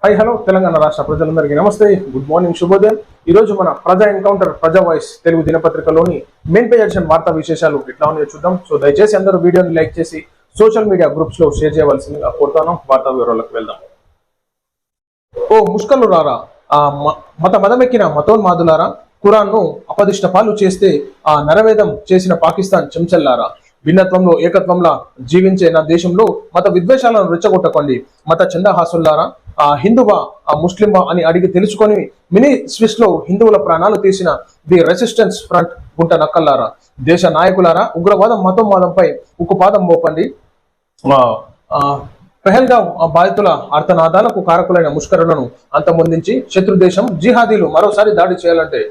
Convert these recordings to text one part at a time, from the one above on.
High hello Telangana రాష్ట్ర ప్రజలందరికీ నమస్తే, గుడ్ మార్నింగ్, శుభోదయం. ఈ రోజు మన ప్రజా ఎన్కౌంటర్ ప్రజా వాయిస్ తెలుగు దినపత్రికలోని మెయిన్ పేజ్ ఎడిషన్ వార్తా విశేషాలు ఎట్లా ఉన్నాయో చూద్దాం. సో దయచేసి అందరూ వీడియోని లైక్ చేసి సోషల్ మీడియా గ్రూప్స్ లో షేర్ చేయవలసిందిగా కోరుతాను. వార్తా వివరాలకు వెళ్దాం. ఓ ముష్కలు రారా, ఆ మదమెక్కిన మతోన్మాదులారా, ఖురాన్ను అపదిష్ట పాలు చేస్తే ఆ నరవేదం చేసిన పాకిస్తాన్ చెంచల్లారా, భిన్నత్వంలో ఏకత్వంలా జీవించే నా దేశంలో మత విద్వేషాలను రెచ్చగొట్టకండి. మత చందహాసుల్లారా, ఆ హిందువా ఆ ముస్లింవా అని అడిగి తెలుసుకొని మినీ స్విస్ లో హిందువుల ప్రాణాలు తీసిన ది రెసిస్టెన్స్ ఫ్రంట్ గుంట నక్కల్లారా, దేశ నాయకులారా, ఉగ్రవాదం మతోన్మాదంపై ఉక్కుపాదం మోపండి. పెహల్గావ్ బాధితుల అర్థనాదాలకు కారకులైన ముష్కరులను అంతమొందించి శత్రు దేశం జిహాదీలు మరోసారి దాడి చేయాలంటే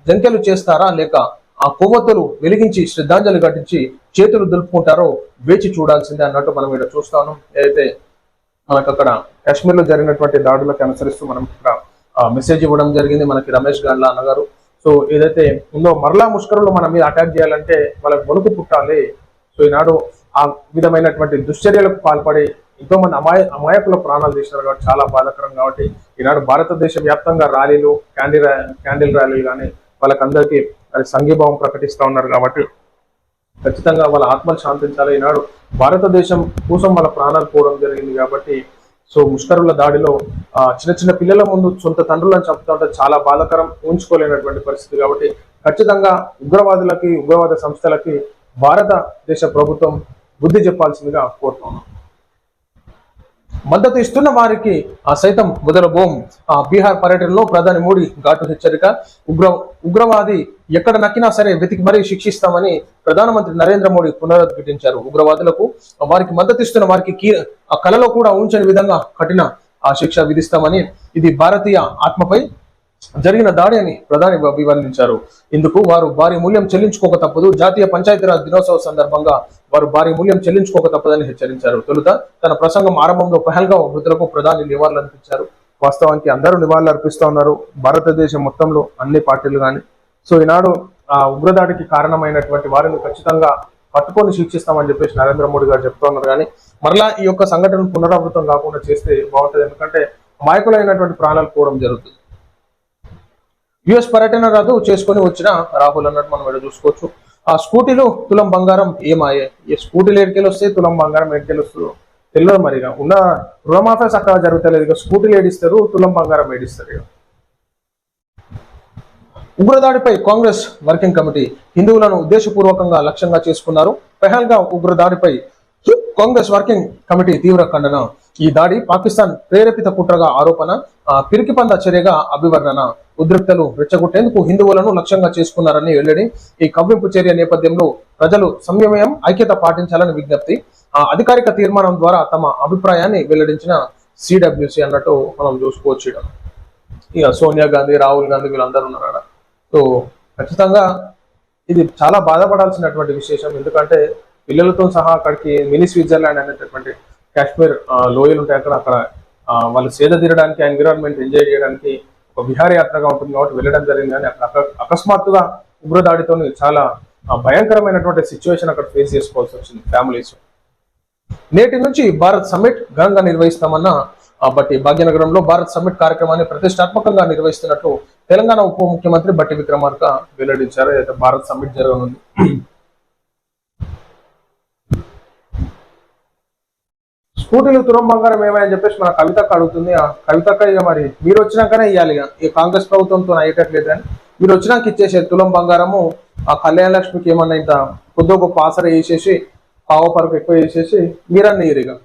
జంకెలు చేస్తారా, లేక ఆ కొవ్వొత్తులు వెలిగించి శ్రద్ధాంజలి ఘటించి చేతులు దులుపుకుంటారో వేచి చూడాల్సిందే అన్నట్టు మనం ఇక్కడ చూస్తాను. ఏదైతే మనకు అక్కడ కాశ్మీర్ లో జరిగినటువంటి దాడులకు అనుసరిస్తూ మనం ఇక్కడ మెసేజ్ ఇవ్వడం జరిగింది మనకి రమేష్ గాండ్లా అన్నగారు. సో ఏదైతే ఉందో మరలా ముష్కరులు మన మీద అటాక్ చేయాలంటే వాళ్ళకి వణుకు పుట్టాలి. సో ఈనాడు ఆ విధమైనటువంటి దుశ్చర్యలకు పాల్పడి ఎంతో మంది అమాయకుల ప్రాణాలు తీసినారు కాబట్టి చాలా బాధాకరం. కాబట్టి ఈనాడు భారతదేశ వ్యాప్తంగా ర్యాలీలు, క్యాండిల్ ర్యాలీలు కానీ వాళ్ళకందరికీ సంఘీభావం ప్రకటిస్తూ ఉన్నారు. కాబట్టి ఖచ్చితంగా వాళ్ళ ఆత్మలు శాంతించాలి. ఈనాడు భారతదేశం కోసం వాళ్ళ ప్రాణాలు పోవడం జరిగింది. కాబట్టి సో ముష్కరుల దాడిలో చిన్న చిన్న పిల్లల ముందు సొంత తండ్రులను చంపుతూ ఉంటే చాలా బాధాకరం, ఊహించుకోలేనటువంటి పరిస్థితి. కాబట్టి ఖచ్చితంగా ఉగ్రవాదులకి, ఉగ్రవాద సంస్థలకి భారతదేశ ప్రభుత్వం బుద్ధి చెప్పాల్సిందిగా కోరుతున్నాం. మద్దతు ఇస్తున్న వారికి సైతం మొదలబోం. బీహార్ పర్యటనలో ప్రధాని మోడీ ఘాటు హెచ్చరిక. ఉగ్రవాది ఎక్కడ నక్కినా సరే వెతికి మరీ శిక్షిస్తామని ప్రధానమంత్రి నరేంద్ర మోడీ పునరుద్ఘాటించారు. ఉగ్రవాదులకు వారికి మద్దతు ఇస్తున్న వారికి కలలో కూడా ఊహించని విధంగా కఠిన శిక్ష విధిస్తామని, ఇది భారతీయ ఆత్మపై జరిగిన దాడి అని ప్రధాని అభివర్ణించారు. ఇందుకు వారు భారీ మూల్యం చెల్లించుకోక తప్పదు. జాతీయ పంచాయతీరాజ్ దినోత్సవ సందర్భంగా వారు భారీ మూల్యం చెల్లించుకోక తప్పదని హెచ్చరించారు. తొలుత తన ప్రసంగం ఆరంభంలో పహల్గావ్ మృతులకు ప్రధాని నివాళులు అర్పించారు. వాస్తవానికి అందరూ నివాళులు అర్పిస్తూ ఉన్నారు, భారతదేశం మొత్తంలో అన్ని పార్టీలు కానీ. సో ఈనాడు ఆ ఉగ్రదాడికి కారణమైనటువంటి వారిని ఖచ్చితంగా పట్టుకొని శిక్షిస్తామని చెప్పేసి నరేంద్ర మోడీ గారు చెప్తా ఉన్నారు. కానీ మరలా ఈ యొక్క సంఘటన పునరావృతం కాకుండా చేస్తే బాగుంటుంది. ఎందుకంటే అమాయకులైనటువంటి ప్రాణాలు పోవడం జరుగుతుంది. యుఎస్ పర్యటన రద్దు చేసుకొని వచ్చిన రాహుల్ అన్నట్టు మనం ఇక్కడ చూసుకోవచ్చు. ఆ స్కూటీలు తులం బంగారం ఏమాయే, ఈ స్కూటీలు ఏడికెళ్ళి వస్తే తులం బంగారం ఏడికెళ్ళి వస్తుందో తెలియదు. మరిగా ఉన్న రుణమాఫీస్ అక్కడ జరుగుతలేదు, ఇక స్కూటీలు ఏడిస్తారు, తులం బంగారం ఏడిస్తారు. ఇక ఉగ్రదాడిపై కాంగ్రెస్ వర్కింగ్ కమిటీ హిందువులను ఉద్దేశపూర్వకంగా లక్ష్యంగా చేసుకున్నారు. పెహల్గావ్ ఉగ్రదాడిపై కాంగ్రెస్ వర్కింగ్ కమిటీ తీవ్ర ఖండన. ఈ దాడి పాకిస్తాన్ ప్రేరేపిత కుట్రగా ఆరోపణ, పిరికిపంద చర్యగా అభివర్ణన. ఉద్రిక్తలు రెచ్చగొట్టేందుకు హిందువులను లక్ష్యంగా చేసుకున్నారని వెల్లడి. ఈ కవ్వింపు చర్య నేపథ్యంలో ప్రజలు సంయమయం, ఐక్యత పాటించాలని విజ్ఞప్తి. అధికారిక తీర్మానం ద్వారా తమ అభిప్రాయాన్ని వెల్లడించిన సిడబ్ల్యూసి అన్నట్టు మనం చూసుకోవచ్చు. ఇక సోనియా గాంధీ, రాహుల్ గాంధీ వీళ్ళందరూ ఉన్నారు. సో ఖచ్చితంగా ఇది చాలా బాధపడాల్సినటువంటి విశేషం. ఎందుకంటే పిల్లలతో సహా అక్కడికి మినీ స్విట్జర్లాండ్ అనేటటువంటి కాశ్మీర్ లోయలు ఉంటాయి, అక్కడ వాళ్ళు సేద తీరడానికి, ఎన్విరాన్మెంట్ ఎంజాయ్ చేయడానికి ఒక విహారయాత్రగా ఉంటుంది కాబట్టి వెళ్ళడం జరిగింది. కానీ అక్కడ అకస్మాత్తుగా ఉగ్రదాడితో చాలా భయంకరమైనటువంటి సిచ్యువేషన్ అక్కడ ఫేస్ చేసుకోవాల్సి వచ్చింది ఫ్యామిలీస్. నేటి నుంచి భారత్ సమ్మిట్ ఘనంగా నిర్వహిస్తామన్న బట్టి భాగ్యనగరంలో భారత్ సమ్మిట్ కార్యక్రమాన్ని ప్రతిష్టాత్మకంగా నిర్వహిస్తున్నట్లు తెలంగాణ ఉప ముఖ్యమంత్రి బట్టి విక్రమార్క వెల్లడించారు. అయితే భారత్ సమ్మిట్ జరగనుంది. స్కూటీలు తులం బంగారం ఏమని చెప్పేసి మన కవితకు అడుగుతుంది. ఆ కవితక్క ఇక మరి మీరు వచ్చినాకనే ఇవ్వాలి, ఈ కాంగ్రెస్ ప్రభుత్వంతో అయ్యేటట్లేదు కానీ మీరు వచ్చినాక ఇచ్చేసే తులం బంగారము. ఆ కళ్యాణ లక్ష్మికి ఏమన్నా ఇంత కొద్ది గొప్ప ఆసర వేసేసి పావపరకు ఎక్కువ వేసేసి మీరన్నీ ఇరిగా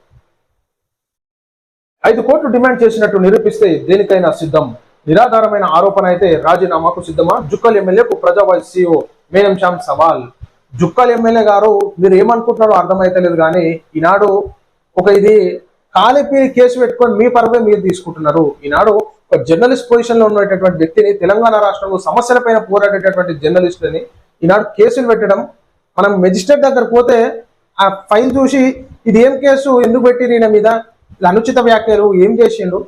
5 కోట్లు డిమాండ్ చేసినట్టు నిరూపిస్తే దేనికైనా సిద్ధం. నిరాధారమైన ఆరోపణ అయితే రాజీనామాకు సిద్ధమా? జుక్కల్ ఎమ్మెల్యేకు ప్రజావాయిస్ సీఈఓ మేనం శ్యామ్ సవాల్. జుక్కల్ ఎమ్మెల్యే గారు మీరు ఏమనుకుంటున్నారో అర్థమైతలేదు కానీ ఈనాడు ఇది కాలిపి కేసు పెట్టుకొని మీ పరమే మీరు తీసుకుంటున్నారు. ఈనాడు ఒక జర్నలిస్ట్ పొజిషన్ లో ఉన్నటువంటి వ్యక్తిని, తెలంగాణ రాష్ట్రంలో సమస్యలపైన పోరాడేటటువంటి జర్నలిస్టులని ఈనాడు కేసులు పెట్టడం. మనం మెజిస్ట్రేట్ దగ్గర పోతే ఆ ఫైల్ చూసి ఇది ఏం కేసు, ఎందుకు పెట్టిరు ఈయన మీద, అనుచిత వ్యాఖ్యలు ఏం చేసిండు,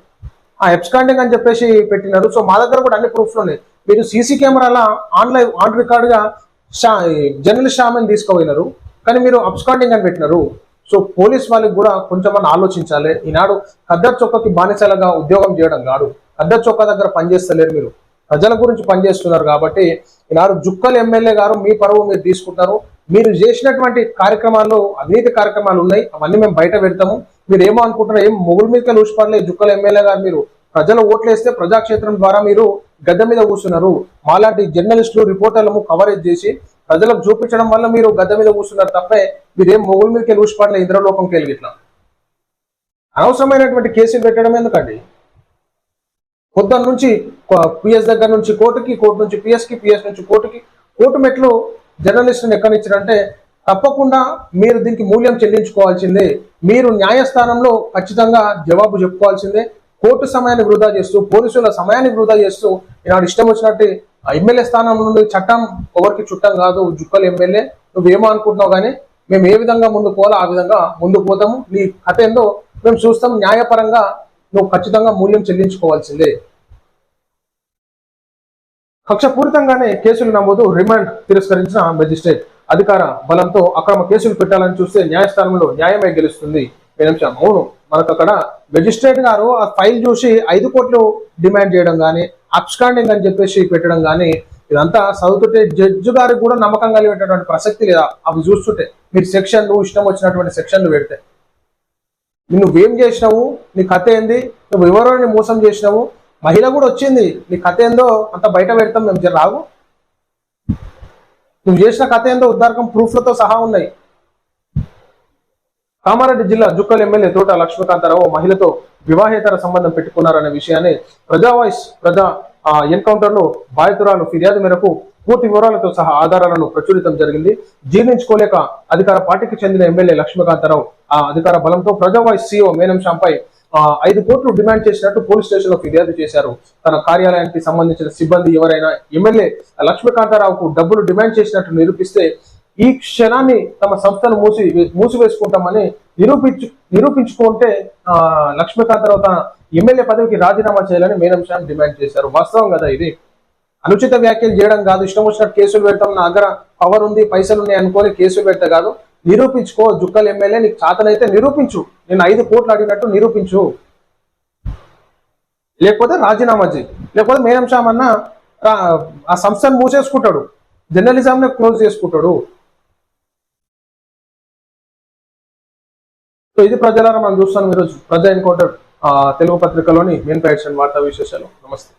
ఆ ఎబ్స్కాండింగ్ అని చెప్పేసి పెట్టినారు. సో మా దగ్గర కూడా అన్ని ప్రూఫ్లు ఉన్నాయి. మీరు సీసీ కెమెరాల ఆన్ రికార్డ్ గా జర్నలిస్ట్ షామని తీసుకుపోయినారు, కానీ మీరు అబ్స్కాండింగ్ అని పెట్టినారు. సో పోలీస్ వాళ్ళకి కూడా కొంచెం ఆలోచించాలి. ఈనాడు ఖద్దర్ చొక్కకి బానిసలుగా ఉద్యోగం చేయడం కాదు, ఖద్దర్ చొక్క దగ్గర పనిచేస్తలేరు, మీరు ప్రజల గురించి పనిచేస్తున్నారు. కాబట్టి ఈనాడు జుక్కల్ ఎమ్మెల్యే గారు మీ పరువు మీరు తీసుకుంటారు. మీరు చేసినటువంటి కార్యక్రమాల్లో అవినీతి కార్యక్రమాలు ఉన్నాయి, అవన్నీ మేము బయట పెడతాము. మీరు ఏమో అనుకుంటున్నారు, ఏం మొగుల మీద లూసిపడలే జుక్కల్ ఎమ్మెల్యే గారు. మీరు ప్రజలు ఓట్లేస్తే ప్రజాక్షేత్రం ద్వారా మీరు గద్దె మీద కూర్చున్నారు. మాలాంటి జర్నలిస్టులు రిపోర్టర్లను కవరేజ్ చేసి ప్రజలకు చూపించడం వల్ల మీరు గద్దె మీద కూర్చున్నారు తప్పే మీరేం మొగుల మీదకి లూసిపడలే ఇంద్రలోకంకి వెళ్ళి. ఇట్లా అనవసరమైనటువంటి కేసులు పెట్టడం ఎందుకండి? పొద్దున్న నుంచి పిఎస్ దగ్గర నుంచి కోర్టుకి, కోర్టు నుంచి పిఎస్కి, పిఎస్ నుంచి కోర్టుకి, కోర్టు మెట్లు జర్నలిస్టులను ఎక్కడిచ్చారంటే తప్పకుండా మీరు దీనికి మూల్యం చెల్లించుకోవాల్సిందే. మీరు న్యాయస్థానంలో ఖచ్చితంగా జవాబు చెప్పుకోవాల్సిందే. కోర్టు సమయాన్ని వృధా చేస్తూ, పోలీసుల సమయాన్ని వృధా చేస్తూ ఈనాడు ఇష్టం వచ్చినట్టు ఎమ్మెల్యే స్థానం నుండి చట్టం ఎవరికి చుట్టం కాదు. జుక్కల్ ఎమ్మెల్యే నువ్వేమో అనుకుంటున్నావు, కానీ మేము ఏ విధంగా ముందుకు పోవాలో ఆ విధంగా ముందుకు పోతాము. నీ కథ ఏందో మేము చూస్తాం. న్యాయపరంగా నువ్వు ఖచ్చితంగా మూల్యం చెల్లించుకోవాల్సిందే. కక్షపూరితంగానే కేసులు నమోదు, రిమాండ్ తిరస్కరించిన మెజిస్ట్రేట్. అధికార బలంతో అక్రమ కేసులు పెట్టాలని చూస్తే న్యాయస్థానంలో న్యాయమే గెలుస్తుంది. అవును, మనకు అక్కడ మెజిస్ట్రేట్ గారు ఆ ఫైల్ చూసి 5 కోట్లు డిమాండ్ చేయడం కానీ, అబ్స్కాండింగ్ అని చెప్పేసి పెట్టడం కానీ, ఇదంతా చదువుతుంటే జడ్జి గారికి కూడా నమ్మకం కలిగేటటువంటి ప్రసక్తి లేదా? అవి చూస్తుంటే మీరు సెక్షన్లు ఇష్టం వచ్చినటువంటి సెక్షన్లు పెడితే నువ్వేం చేసినావు, నీ కథ ఏంది, నువ్వు ఎవరిని మోసం చేసినావు, మహిళ కూడా వచ్చింది, నీ కథ ఏందో అంత బయట పెడతాం మేము, రాగు. నువ్వు చేసిన కథ ఏందో ఉద్దారకం ప్రూఫ్లతో సహా ఉన్నాయి. కామారెడ్డి జిల్లా జుక్కల్ ఎమ్మెల్యే తోట లక్ష్మీకాంతారావు మహిళతో వివాహేతర సంబంధం పెట్టుకున్నారనే విషయాన్ని ప్రజా ఎన్కౌంటర్ లో బాధితురాలు ఫిర్యాదు మేరకు పూర్తి వివరాలతో సహా ఆధారాలను ప్రచురితం జరిగింది. జీర్ణించుకోలేక అధికార పార్టీకి చెందిన ఎమ్మెల్యే లక్ష్మీకాంతారావు ఆ అధికార బలంతో ప్రజావాయిస్ సీఓ మేనం షాంపై 5 కోట్లు డిమాండ్ చేసినట్టు పోలీస్ స్టేషన్ లో ఫిర్యాదు చేశారు. తన కార్యాలయానికి సంబంధించిన సిబ్బంది ఎవరైనా ఎమ్మెల్యే లక్ష్మీకాంతారావుకు డబ్బులు డిమాండ్ చేసినట్టు నిరూపిస్తే ఈ క్షణాన్ని తమ సంస్థను మూసివేసుకుంటామని నిరూపించుకుంటే లక్ష్మీకాంతారావు తన ఎమ్మెల్యే పదవికి రాజీనామా చేయాలని మేనం షాం డిమాండ్ చేశారు. వాస్తవం కదా ఇది. అనుచిత వ్యాఖ్యలు చేయడం కాదు, ఇష్టం వచ్చినట్టు కేసులు పెడతాం, నా దగ్గర పవర్ ఉంది, పైసలు ఉన్నాయి అనుకోని కేసులు పెడతా కాదు. నిరూపించుకో జుక్కల్ ఎమ్మెల్యే, నీకు చాతనైతే నిరూపించు. నేను 5 కోట్లు అడిగినట్టు నిరూపించు, లేకపోతే రాజీనామా చేయి, లేకపోతే మేనం షాం అన్న ఆ సంస్థను మూసేసుకుంటాడు, జర్నలిజంని క్లోజ్ చేసుకుంటాడు. సో ఇది ప్రజలారా మనం చూస్తాం ఈరోజు ప్రజా ఎన్కౌంటర్ తెలుగు పత్రికలోని మెయిన్ ఎడిషన్ వార్తా విశేషాలు. నమస్తే.